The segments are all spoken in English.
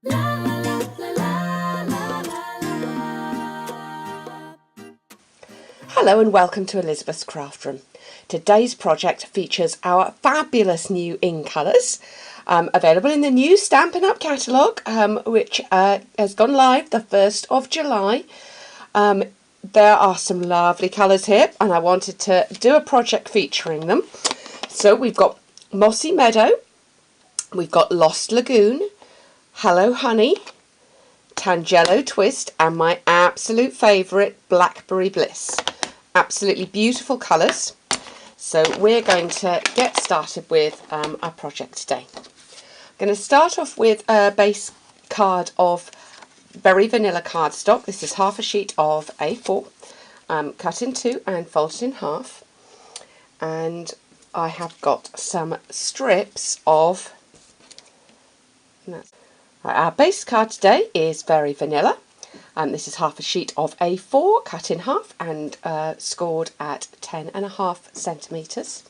Hello and welcome to Elizabeth's Craft Room. Today's project features our fabulous new ink colours, available in the new Stampin' Up catalogue, which has gone live the 1st of July. There are some lovely colours here and I wanted to do a project featuring them. So we've got Mossy Meadow, we've got Lost Lagoon, Hello Honey, Tangelo Twist, and my absolute favourite, Blackberry Bliss. Absolutely beautiful colours. So we're going to get started with our project today. I'm going to start off with a base card of very vanilla cardstock. This is half a sheet of A4, cut in two and folded in half. And I have got some strips of... Our base card today is very vanilla. This is half a sheet of A4 cut in half and scored at 10.5 centimetres.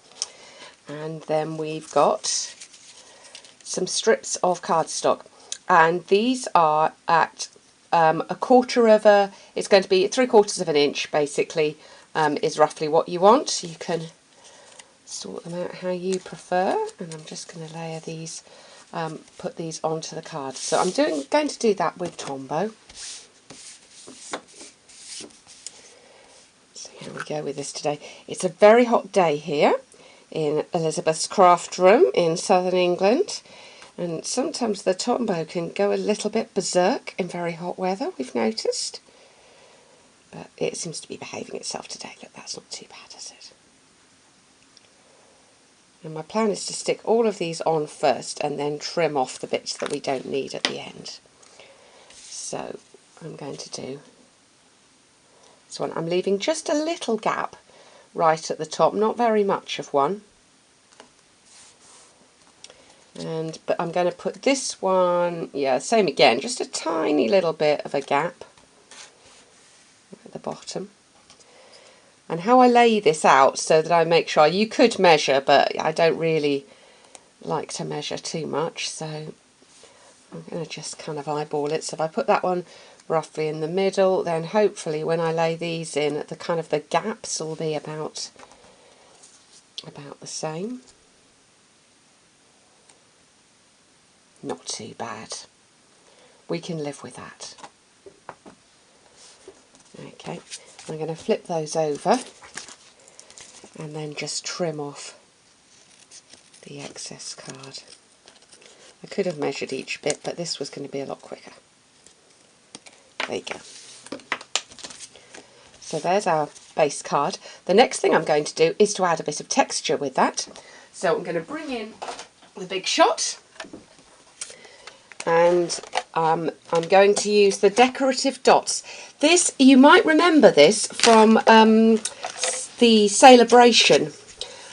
And then we've got some strips of cardstock. And these are at a quarter of a, it's going to be 3/4 of an inch basically, is roughly what you want. You can sort them out how you prefer. And I'm just going to layer these, put these onto the card. So I'm going to do that with Tombow. Here we go with this today. It's a very hot day here in Elizabeth's Craft Room in southern England, and sometimes the Tombow can go a little bit berserk in very hot weather, we've noticed, but it seems to be behaving itself today. Look, that's not too bad, is it? And my plan is to stick all of these on first and then trim off the bits that we don't need at the end. So I'm going to do this one. I'm leaving just a little gap right at the top, not very much of one. But I'm going to put this one, yeah, same again, just a tiny little bit of a gap at the bottom. And how I lay this out so that I make sure, you could measure, but I don't really like to measure too much, so I'm going to just kind of eyeball it. So if I put that one roughly in the middle, then hopefully when I lay these in, the kind of the gaps will be about the same. Not too bad. We can live with that. Okay, I'm going to flip those over and then just trim off the excess card. I could have measured each bit, but this was going to be a lot quicker. There you go. So there's our base card. The next thing I'm going to do is to add a bit of texture with that. So I'm going to bring in the Big Shot, and I'm going to use the decorative dots. This, you might remember this from the Celebration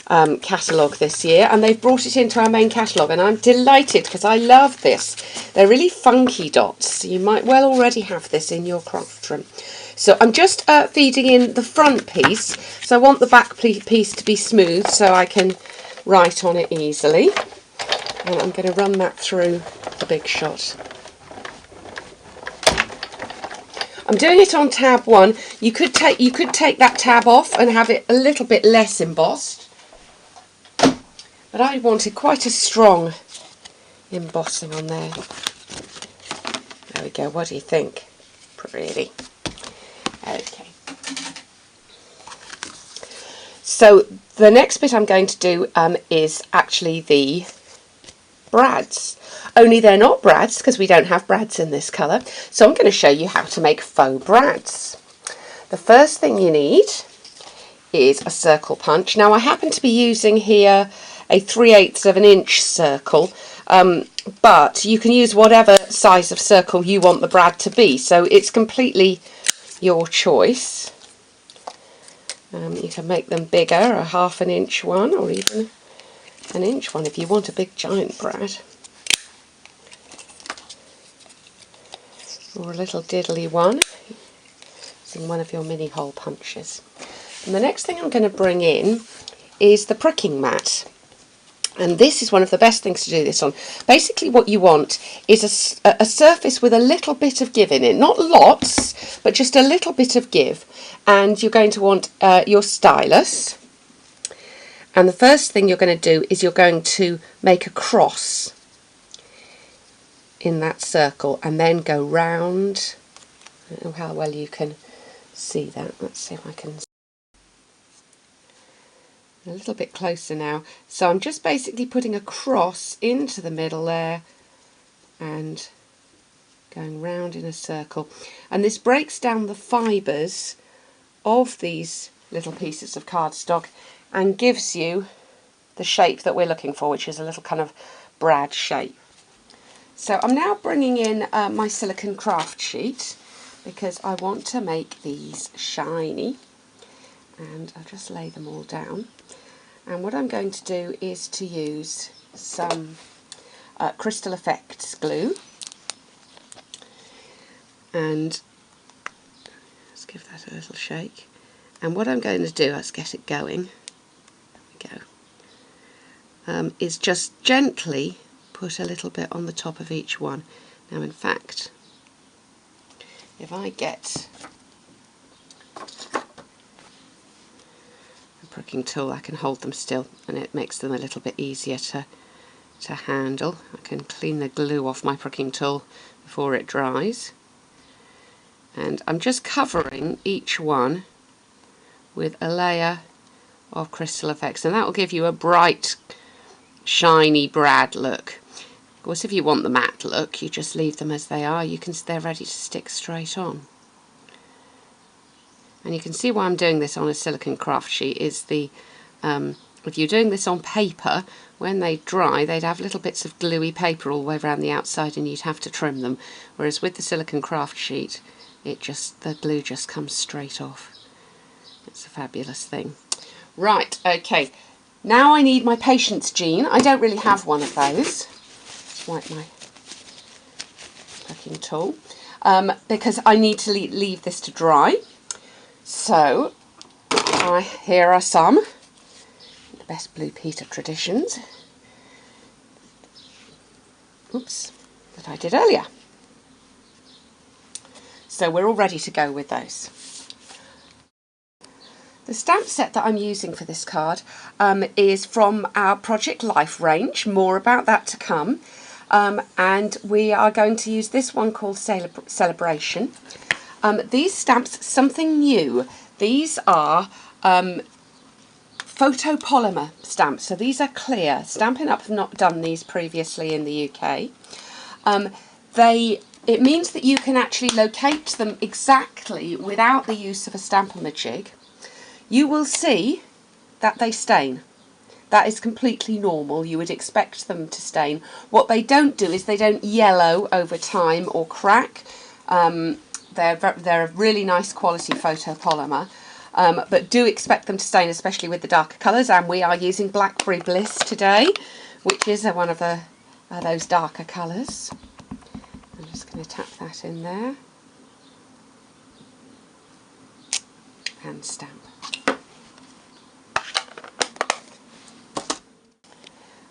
catalogue this year, and they've brought it into our main catalogue, and I'm delighted because I love this. They're really funky dots. You might well already have this in your craft room. So I'm just feeding in the front piece, so I want the back piece to be smooth so I can write on it easily, and I'm going to run that through the Big Shot. I'm doing it on tab 1. You could take that tab off and have it a little bit less embossed, but I wanted quite a strong embossing on there. There we go. What do you think? Pretty. Okay. So the next bit I'm going to do is actually the brads. Only they're not brads because we don't have brads in this colour. So I'm going to show you how to make faux brads. The first thing you need is a circle punch. Now I happen to be using here a 3/8 of an inch circle, but you can use whatever size of circle you want the brad to be, so it's completely your choice. You can make them bigger, a 1/2 inch one, or even an inch one if you want a big giant brad, or a little diddly one using one of your mini hole punches. And the next thing I'm going to bring in is the pricking mat. And this is one of the best things to do this on. Basically what you want is a surface with a little bit of give in it. Not lots, but just a little bit of give. And you're going to want your stylus. And the first thing you're going to do is you're going to make a cross in that circle and then go round. I don't know how well you can see that. Let's see if I can. A little bit closer now. So I'm just basically putting a cross into the middle there and going round in a circle. And this breaks down the fibres of these little pieces of cardstock and gives you the shape that we're looking for, which is a little kind of brad shape. So I'm now bringing in my silicone craft sheet because I want to make these shiny, and I'll just lay them all down. And what I'm going to do is to use some Crystal Effects glue, and let's give that a little shake. And what I'm going to do, let's get it going, there we go, is just gently put a little bit on the top of each one. Now in fact, if I get pricking tool, I can hold them still and it makes them a little bit easier to handle. I can clean the glue off my pricking tool before it dries, and I'm just covering each one with a layer of Crystal Effects, and that will give you a bright shiny brad look. Of course, if you want the matte look, you just leave them as they are. They're ready to stick straight on. And you can see why I'm doing this on a silicone craft sheet is if you're doing this on paper, when they dry, they'd have little bits of gluey paper all the way around the outside and you'd have to trim them. Whereas with the silicone craft sheet, the glue just comes straight off. It's a fabulous thing. Right, okay. Now I need my patience gene. I don't really have one of those. Just wipe my packing tool. Because I need to leave this to dry. So, here are some, the best Blue Peter traditions, that I did earlier. So we're all ready to go with those. The stamp set that I'm using for this card is from our Project Life range, more about that to come. And we are going to use this one called Celebration. These stamps, something new. These are photopolymer stamps, so these are clear. Stampin' Up have not done these previously in the UK. It means that you can actually locate them exactly without the use of a Stamp-O-Majig. You will see that they stain. That is completely normal. You would expect them to stain. What they don't do is they don't yellow over time or crack. They're a really nice quality photopolymer, but do expect them to stain, especially with the darker colours. And we are using Blackberry Bliss today, which is one of those darker colours. I'm just going to tap that in there and stamp.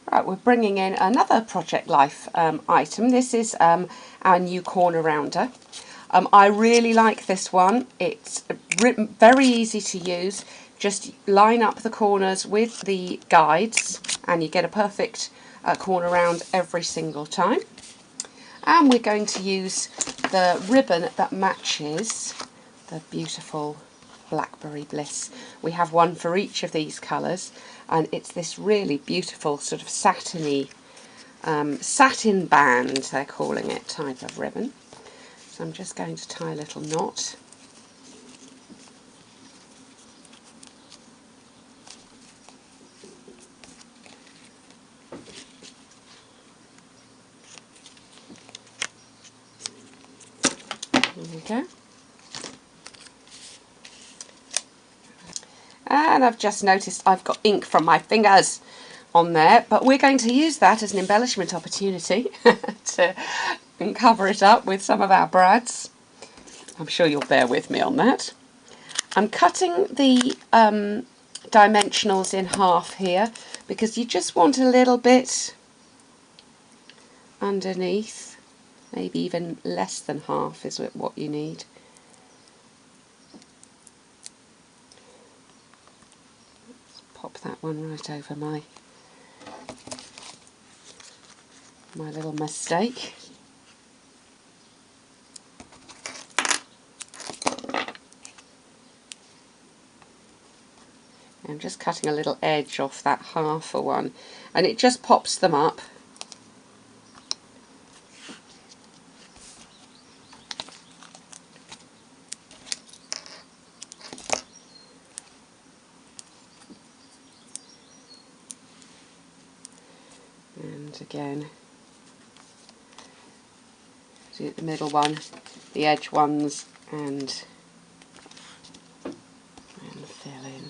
Right, we're bringing in another Project Life item. This is our new corner rounder. I really like this one. It's very easy to use. Just line up the corners with the guides and you get a perfect corner round every single time. And we're going to use the ribbon that matches the beautiful Blackberry Bliss. We have one for each of these colours, and it's this really beautiful sort of satiny, satin band, they're calling it, type of ribbon. So I'm just going to tie a little knot. There we go. And I've just noticed I've got ink from my fingers on there, but we're going to use that as an embellishment opportunity to cover it up with some of our brads. I'm sure you'll bear with me on that. I'm cutting the dimensionals in half here because you just want a little bit underneath, maybe even less than half is what you need. Let's pop that one right over my little mistake. I'm just cutting a little edge off that half one, and it just pops them up. And again, do the middle one, the edge ones, and fill in.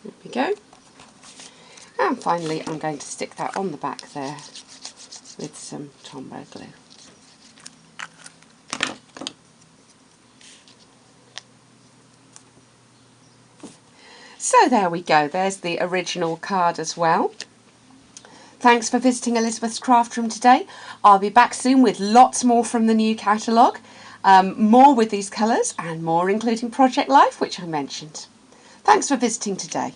There we go. And finally I'm going to stick that on the back there with some Tombow glue. So there we go, there's the original card as well. Thanks for visiting Elizabeth's Craft Room today. I'll be back soon with lots more from the new catalogue, more with these colours and more including Project Life, which I mentioned. Thanks for visiting today.